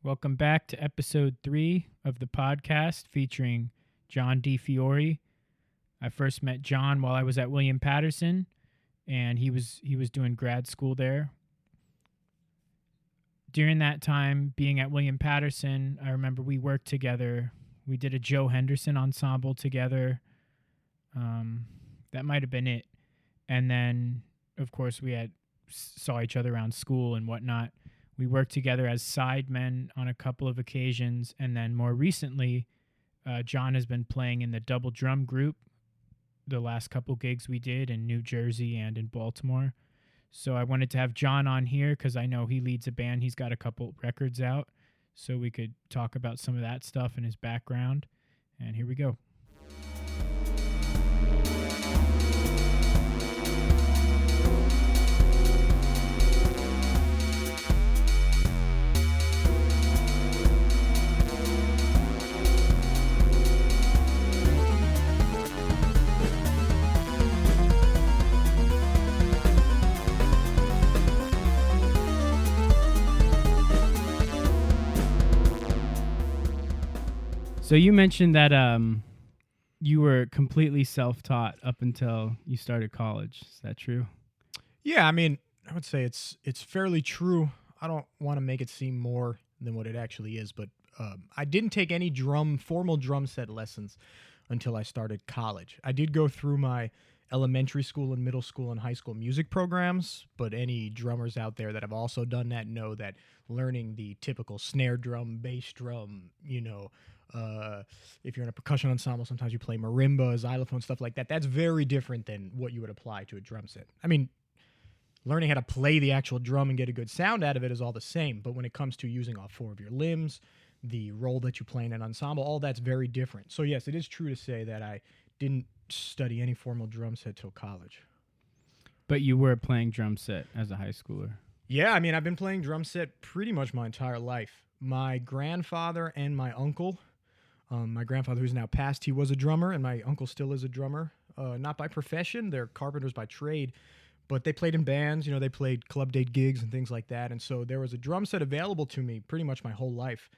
Welcome back to episode 3 of the podcast featuring Jon Di Fiore. I first met Jon while I was at William Patterson, and he was doing grad school there. During that time, being at William Patterson, I remember we worked together. We did a Joe Henderson ensemble together. That might have been it. And then, of course, we saw each other around school and whatnot. We worked together as sidemen on a couple of occasions, and then more recently, Jon has been playing in the double drum group the last couple gigs we did in New Jersey and in Baltimore. So I wanted to have Jon on here because I know he leads a band. He's got a couple records out, so we could talk about some of that stuff and his background. And here we go. So you mentioned that you were completely self-taught up until you started college. Is that true? Yeah, I mean, I would say it's fairly true. I don't want to make it seem more than what it actually is, but I didn't take any formal drum set lessons until I started college. I did go through my elementary school and middle school and high school music programs, but any drummers out there that have also done that know that learning the typical snare drum, bass drum, if you're in a percussion ensemble, sometimes you play marimba, xylophone, stuff like that. That's very different than what you would apply to a drum set. I mean, learning how to play the actual drum and get a good sound out of it is all the same. But when it comes to using all 4 of your limbs, the role that you play in an ensemble, all that's very different. So yes, it is true to say that I didn't study any formal drum set till college. But you were playing drum set as a high schooler. Yeah, I mean, I've been playing drum set pretty much my entire life. My grandfather and my uncle, my grandfather who's now passed, he was a drummer, and my uncle still is a drummer. Not by profession, they're carpenters by trade, but they played in bands, they played club date gigs and things like that. And so there was a drum set available to me pretty much my whole life.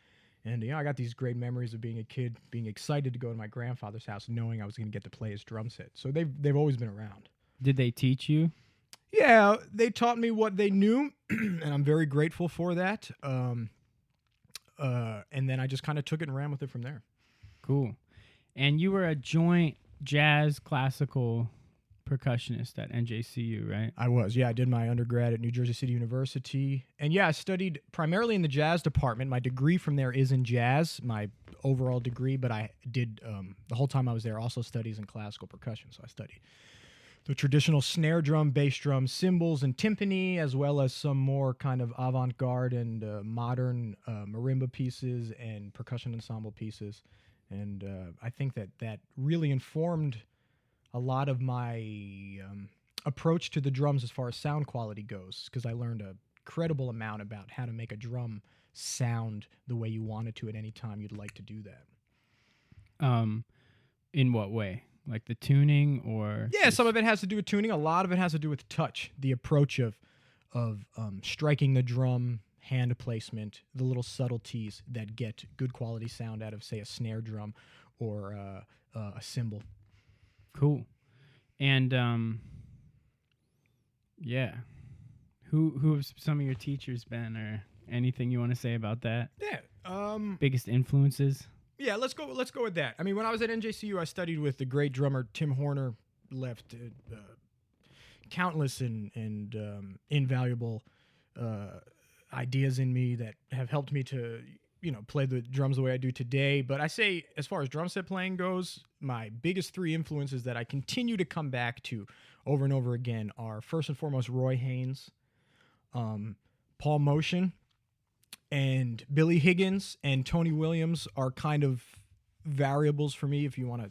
And, I got these great memories of being a kid, being excited to go to my grandfather's house, knowing I was going to get to play his drum set. So they've always been around. Did they teach you? Yeah, they taught me what they knew, and I'm very grateful for that. And then I just kind of took it and ran with it from there. Cool. And you were a joint jazz classical percussionist at NJCU, right? I was, yeah. I did my undergrad at New Jersey City University. And yeah, I studied primarily in the jazz department. My degree from there is in jazz, my overall degree, but I did, the whole time I was there, also studies in classical percussion. So I studied the traditional snare drum, bass drum, cymbals, and timpani, as well as some more kind of avant-garde and modern marimba pieces and percussion ensemble pieces. And I think that really informed a lot of my approach to the drums as far as sound quality goes, because I learned a credible amount about how to make a drum sound the way you want it to at any time you'd like to do that. In what way? Like the tuning or? Yeah, some of it has to do with tuning. A lot of it has to do with touch, the approach of striking the drum, hand placement, the little subtleties that get good quality sound out of, say, a snare drum or a cymbal. Cool. And yeah, who have some of your teachers been, or anything you want to say about that? Yeah. Biggest influences? Yeah, let's go with that. I mean, when I was at NJCU, I studied with the great drummer Tim Horner, left countless and invaluable ideas in me that have helped me to, play the drums the way I do today. But I say, as far as drum set playing goes, my biggest 3 influences that I continue to come back to over and over again are, first and foremost, Roy Haynes, Paul Motion, and Billy Higgins and Tony Williams are kind of variables for me if you want to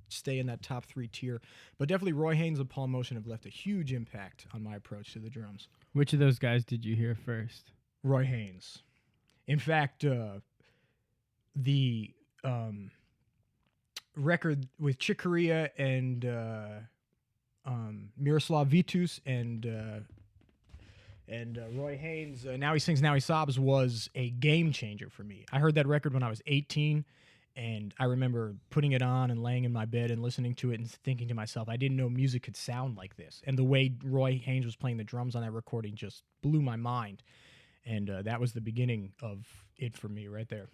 stay in that top 3 tier. But definitely Roy Haynes and Paul Motion have left a huge impact on my approach to the drums. Which of those guys did you hear first? Roy Haynes. In fact, the record with Chick Corea and Miroslav Vitus and And Roy Haynes, Now He Sings, Now He Sobs, was a game changer for me. I heard that record when I was 18, and I remember putting it on and laying in my bed and listening to it and thinking to myself, I didn't know music could sound like this. And the way Roy Haynes was playing the drums on that recording just blew my mind. And that was the beginning of it for me right there.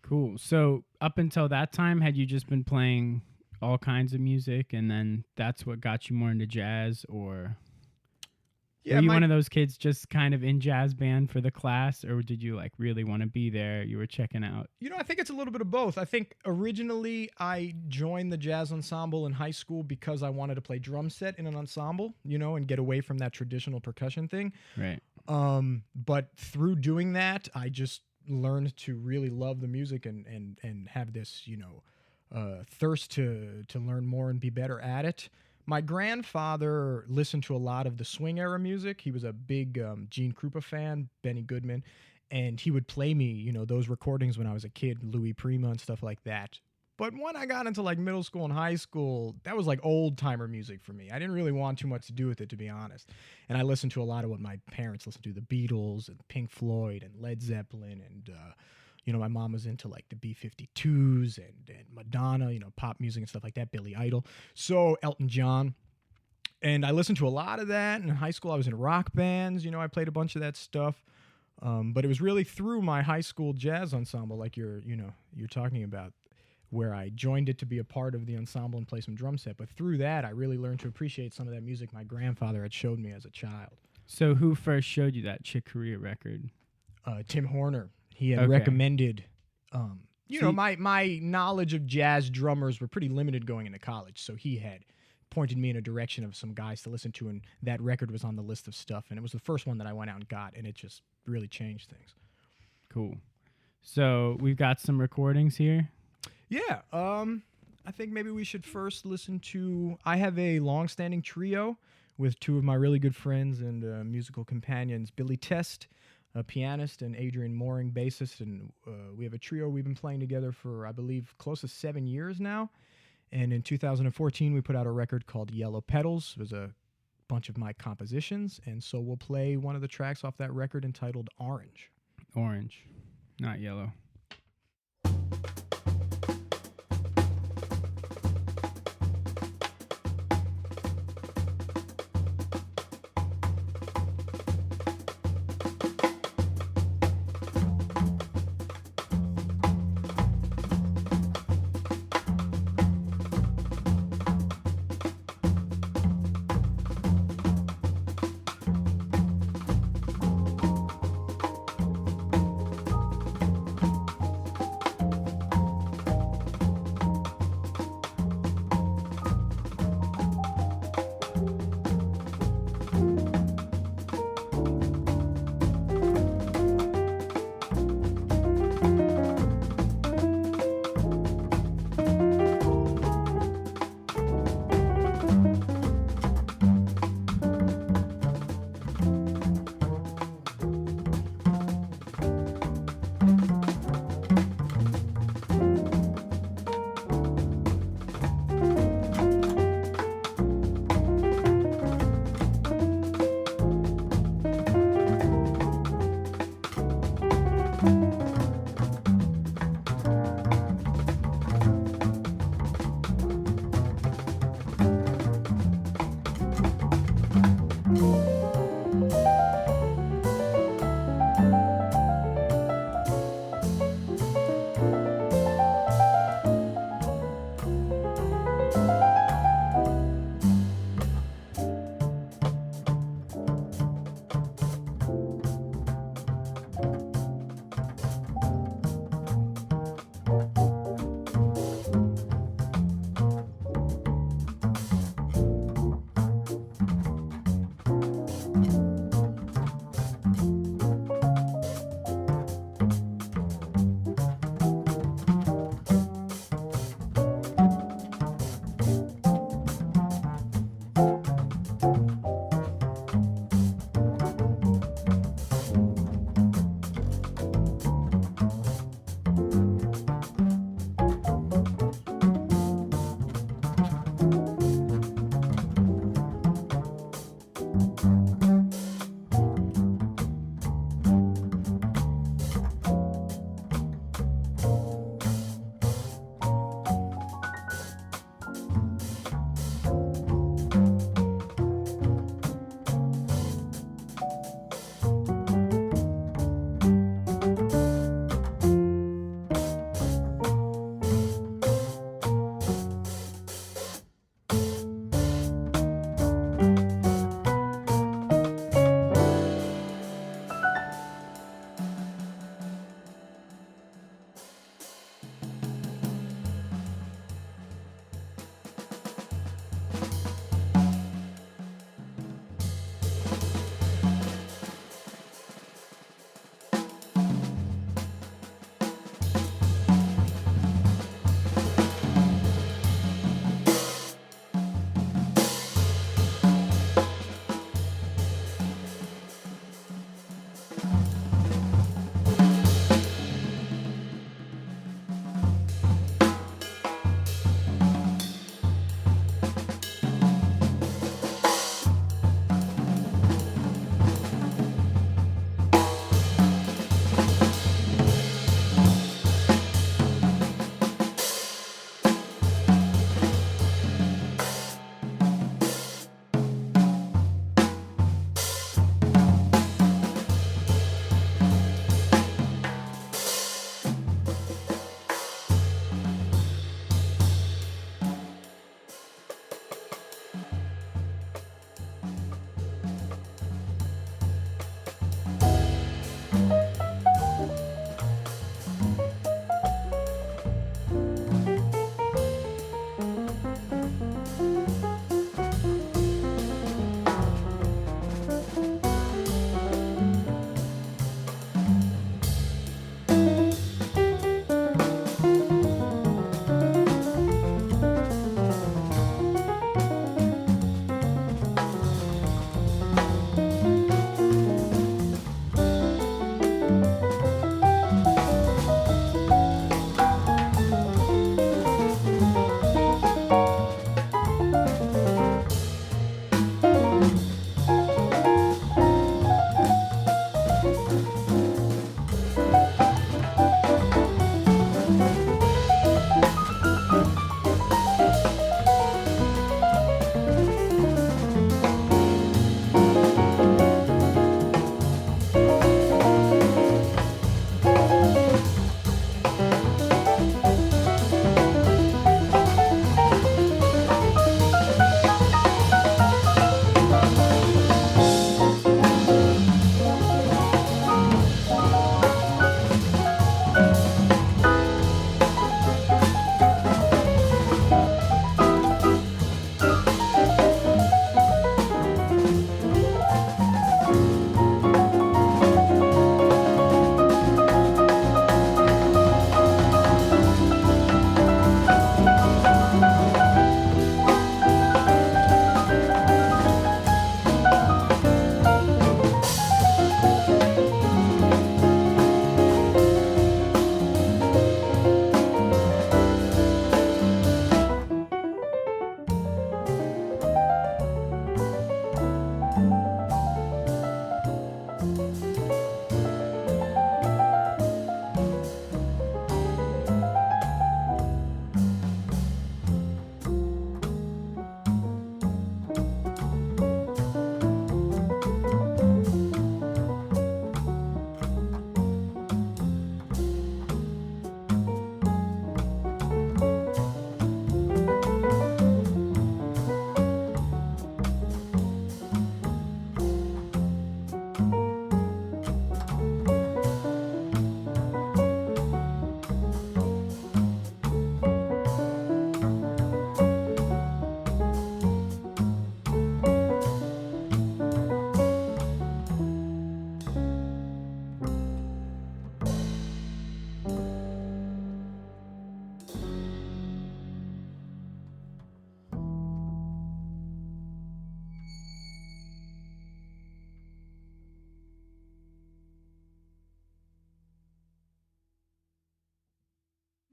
Cool. So up until that time, had you just been playing all kinds of music, and then that's what got you more into jazz, or were you one of those kids just kind of in jazz band for the class, or did you like really want to be there? You were checking out. I think it's a little bit of both. I think originally I joined the jazz ensemble in high school because I wanted to play drum set in an ensemble, and get away from that traditional percussion thing. Right. But through doing that, I just learned to really love the music and have this, thirst to learn more and be better at it. My grandfather listened to a lot of the swing era music. He was a big Gene Krupa fan, Benny Goodman, and he would play me, those recordings when I was a kid, Louis Prima and stuff like that. But when I got into like middle school and high school, that was like old timer music for me. I didn't really want too much to do with it, to be honest. And I listened to a lot of what my parents listened to, the Beatles and Pink Floyd and Led Zeppelin. And, my mom was into like the B-52s and Madonna, pop music and stuff like that, Billy Idol. So Elton John. And I listened to a lot of that. In high school, I was in rock bands. I played a bunch of that stuff. But it was really through my high school jazz ensemble, like you're talking about, where I joined it to be a part of the ensemble and play some drum set. But through that, I really learned to appreciate some of that music my grandfather had showed me as a child. So who first showed you that Chick Corea record? Tim Horner. He had recommended, my knowledge of jazz drummers were pretty limited going into college. So he had pointed me in a direction of some guys to listen to, and that record was on the list of stuff. And it was the first one that I went out and got, and it just really changed things. Cool. So we've got some recordings here. Yeah. I think maybe we should first listen to, I have a long-standing trio with two of my really good friends and musical companions, Billy Test, a pianist, and Adrian Mooring, bassist. And we have a trio we've been playing together for, I believe, close to 7 years now. And in 2014, we put out a record called Yellow Petals. It was a bunch of my compositions. And so we'll play one of the tracks off that record entitled Orange. Orange, not yellow.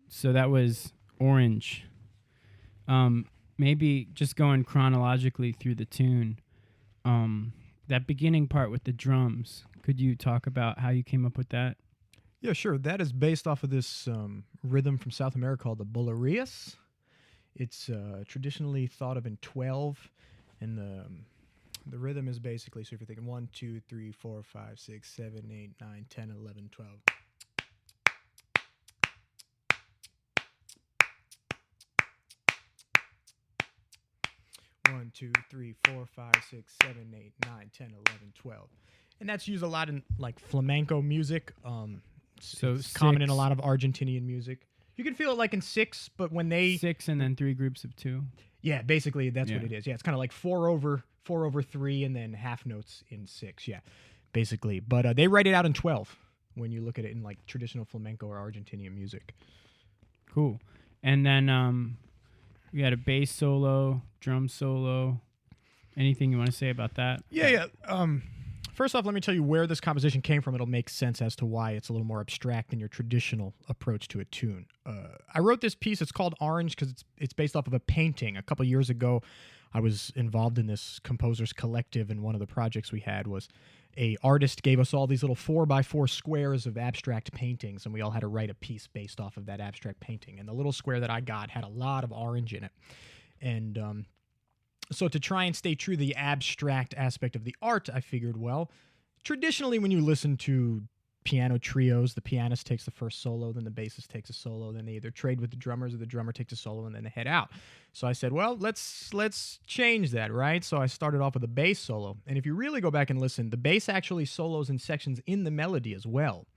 So that was Orange. Maybe just going chronologically through the tune. That beginning part with the drums. Could you talk about how you came up with that? Yeah, sure. That is based off of this rhythm from South America called the bolerias. It's traditionally thought of in 12, and the rhythm is basically, so if you're thinking 1, 2, 3, 4, 5, 6, 7, 8, 9, 10, 11, 12. 1, 2, 3, 4, 5, 6, 7, 8, 9, 10, 11, 12. And that's used a lot in like flamenco music. So it's common in a lot of Argentinian music. You can feel it like in 6, but when they 6 and then 3 groups of 2. Yeah, basically that's what it is. Yeah, it's kind of like 4 over 3 and then half notes in 6. Yeah, basically. But they write it out in 12 when you look at it in like traditional flamenco or Argentinian music. Cool. And then we had a bass solo, drum solo. Anything you want to say about that? Yeah. First off, let me tell you where this composition came from. It'll make sense as to why it's a little more abstract than your traditional approach to a tune. I wrote this piece. It's called Orange because it's based off of a painting. A couple years ago, I was involved in this composers collective, and one of the projects we had was a artist gave us all these little 4x4 squares of abstract paintings, and we all had to write a piece based off of that abstract painting. And the little square that I got had a lot of orange in it. And so to try and stay true to the abstract aspect of the art, I figured, well, traditionally when you listen to piano trios, the pianist takes the first solo, then the bassist takes a solo, then they either trade with the drummers or the drummer takes a solo, and then they head out. So I said, well, let's change that, right? So I started off with a bass solo. And if you really go back and listen, the bass actually solos in sections in the melody as well.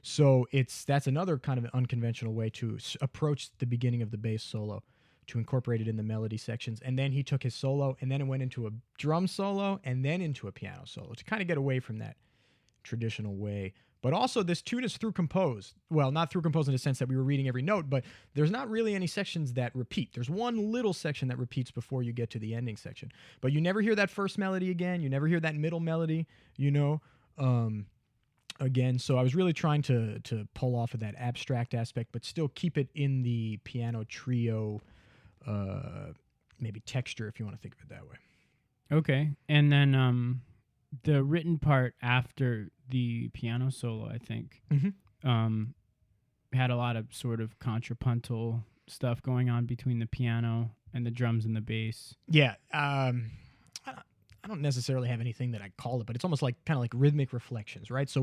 So that's another kind of unconventional way to approach the beginning of the bass solo, to incorporate it in the melody sections. And then he took his solo, and then it went into a drum solo, and then into a piano solo to kind of get away from that traditional way. But also, this tune is through composed. Well, not through composed in the sense that we were reading every note, but there's not really any sections that repeat. There's one little section that repeats before you get to the ending section. But you never hear that first melody again. You never hear that middle melody, again. So I was really trying to pull off of that abstract aspect, but still keep it in the piano trio maybe texture, if you want to think of it that way. Okay. And then the written part after the piano solo, I think, had a lot of sort of contrapuntal stuff going on between the piano and the drums and the bass. Yeah. I don't necessarily have anything that I call it, but it's almost like kind of like rhythmic reflections, right? So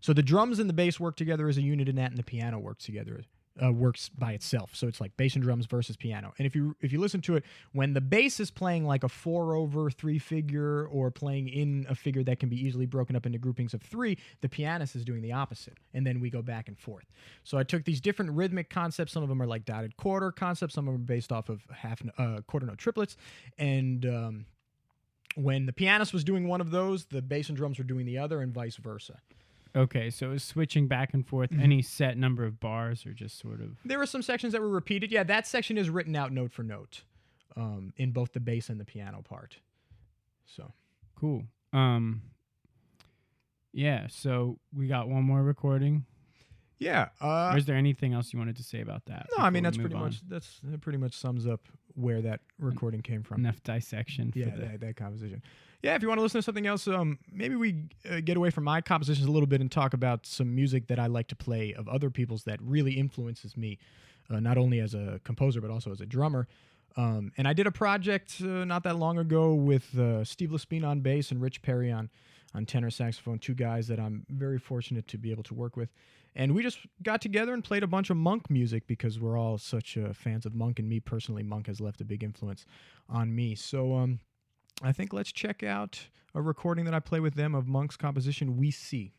so the drums and the bass work together as a unit in that, and the piano works together works by itself. So it's like bass and drums versus piano. And if you listen to it, when the bass is playing like a 4 over 3 figure or playing in a figure that can be easily broken up into groupings of 3, the pianist is doing the opposite. And then we go back and forth. So I took these different rhythmic concepts. Some of them are like dotted quarter concepts. Some of them are based off of quarter note triplets. And when the pianist was doing one of those, the bass and drums were doing the other, and vice versa. Okay, so it was switching back and forth. Any set number of bars, or just sort of? There were some sections that were repeated. Yeah, that section is written out note for note in both the bass and the piano part. So cool. Yeah, so we got one more recording. Yeah. Or is there anything else you wanted to say about that? No, I mean that pretty much sums up where that recording came from. Enough dissection. For that composition. Yeah, if you want to listen to something else, maybe we get away from my compositions a little bit and talk about some music that I like to play of other people's that really influences me, not only as a composer but also as a drummer. And I did a project not that long ago with Steve Lespine on bass and Rich Perry on tenor saxophone, 2 guys that I'm very fortunate to be able to work with. And we just got together and played a bunch of Monk music because we're all such fans of Monk, and me personally, Monk has left a big influence on me. So I think let's check out a recording that I play with them of Monk's composition, We See.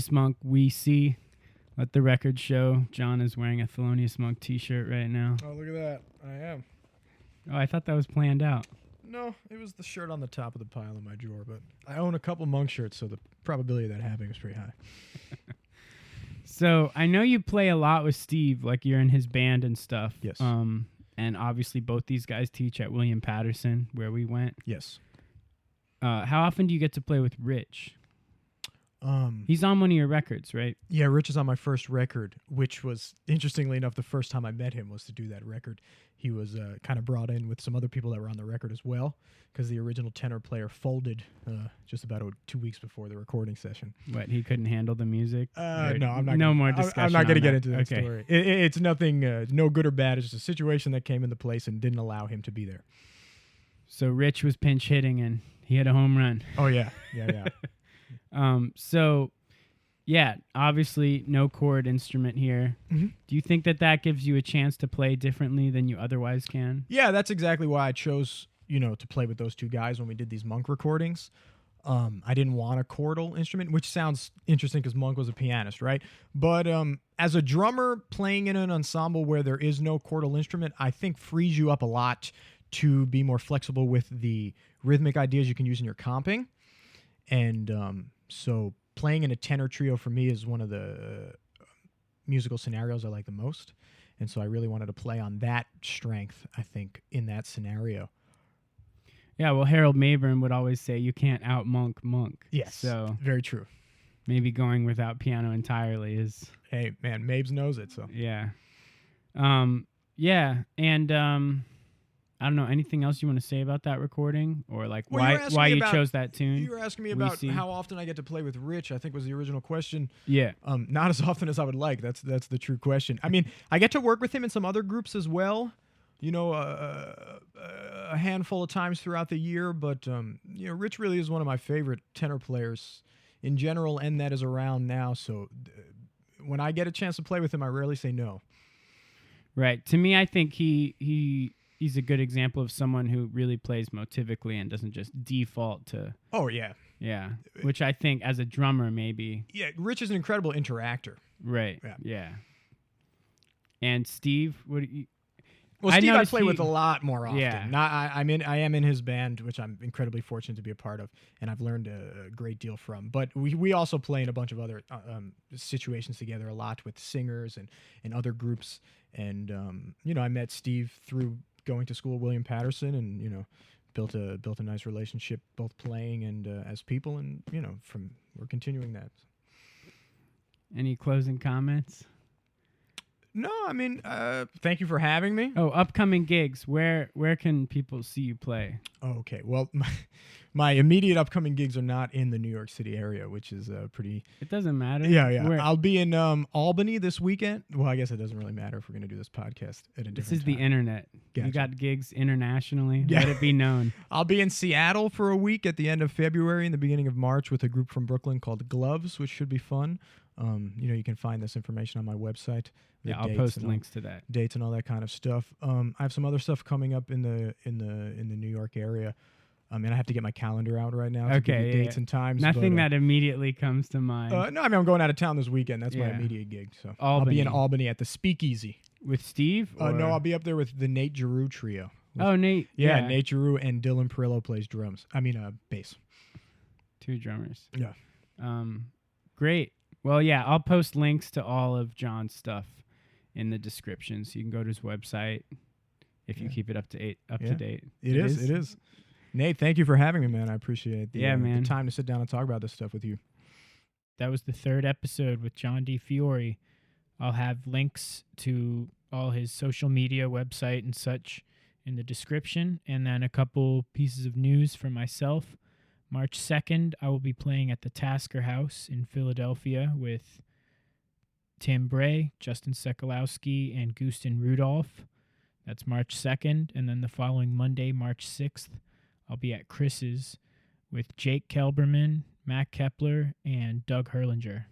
Thelonious Monk, we see. Let the record show. John is wearing a Thelonious Monk t-shirt right now. Oh, look at that. I am. Oh, I thought that was planned out. No, it was the shirt on the top of the pile in my drawer, but I own a couple Monk shirts, so the probability of that happening is pretty high. So I know you play a lot with Steve, like you're in his band and stuff. Yes. And obviously both these guys teach at William Patterson, where we went. Yes. How often do you get to play with Rich? He's on one of your records, right? Yeah, Rich is on my first record, which was, interestingly enough, the first time I met him was to do that record. He was kind of brought in with some other people that were on the record as well, because the original tenor player folded just about 2 weeks before the recording session. What, he couldn't handle the music? No, I'm not. No more discussion. I'm not going to get that. into that story. It's nothing, no good or bad. It's just a situation that came into place and didn't allow him to be there. So Rich was pinch hitting and he had a home run. Oh, yeah. Yeah. So, yeah, obviously no chord instrument here. Mm-hmm. Do you think that gives you a chance to play differently than you otherwise can? Yeah, that's exactly why I chose, to play with those two guys when we did these Monk recordings. I didn't want a chordal instrument, which sounds interesting because Monk was a pianist, right? But as a drummer playing in an ensemble where there is no chordal instrument, I think frees you up a lot to be more flexible with the rhythmic ideas you can use in your comping. And so playing in a tenor trio for me is one of the musical scenarios I like the most. And so I really wanted to play on that strength, I think, in that scenario. Yeah, well, Harold Mabern would always say you can't out-monk. Yes, so very true. Maybe going without piano entirely is... Hey, man, Mabes knows it, so... Yeah. Yeah, and... I don't know, anything else you want to say about that recording? Or like why you chose that tune? You were asking me about how often I get to play with Rich, I think was the original question. Yeah. Not as often as I would like. That's the true question. I mean, I get to work with him in some other groups as well, a handful of times throughout the year, but Rich really is one of my favorite tenor players in general, and that is around now, so when I get a chance to play with him, I rarely say no. Right. To me, I think he's a good example of someone who really plays motivically and doesn't just default to... Oh, yeah. Yeah. Which I think as a drummer, maybe... Yeah, Rich is an incredible interactor. Right. Yeah. And Steve, what do you... Well, Steve I play with a lot more often. Yeah. I am in his band, which I'm incredibly fortunate to be a part of, and I've learned a great deal from. But we also play in a bunch of other situations together a lot with singers and other groups. And, I met Steve through... going to school at William Patterson and, built a nice relationship both playing and as people, and, we're continuing that. Any closing comments? No, I mean, thank you for having me. Oh, upcoming gigs. Where can people see you play? Oh, okay. Well, my immediate upcoming gigs are not in the New York City area, which is pretty... It doesn't matter. Yeah. Where? I'll be in Albany this weekend. Well, I guess it doesn't really matter if we're going to do this podcast at a different time. This is the internet. Gotcha. You got gigs internationally. Yeah. Let it be known. I'll be in Seattle for a week at the end of February and the beginning of March with a group from Brooklyn called Gloves, which should be fun. You can find this information on my website. Yeah, I'll post links to that. Dates and all that kind of stuff. I have some other stuff coming up in the New York area. And I have to get my calendar out right now to give you dates and times. Nothing that immediately comes to mind. No, I mean, I'm going out of town this weekend. That's my immediate gig. So I'll be in Albany at the Speakeasy. With Steve? No, I'll be up there with the Nate Giroux trio. Nate. Yeah, Nate Giroux and Dylan Perillo plays bass. Two drummers. Yeah. Great. Well, yeah, I'll post links to all of John's stuff in the description, so you can go to his website if you keep it up to date. It is. Nate, thank you for having me, man. I appreciate the time to sit down and talk about this stuff with you. That was the 3rd episode with Jon Di Fiore. I'll have links to all his social media, website, and such in the description, and then a couple pieces of news for myself. March 2nd, I will be playing at the Tasker House in Philadelphia with Tim Bray, Justin Sekulowski, and Gustin Rudolph. That's March 2nd. And then the following Monday, March 6th, I'll be at Chris's with Jake Kelberman, Matt Kepler, and Doug Herlinger.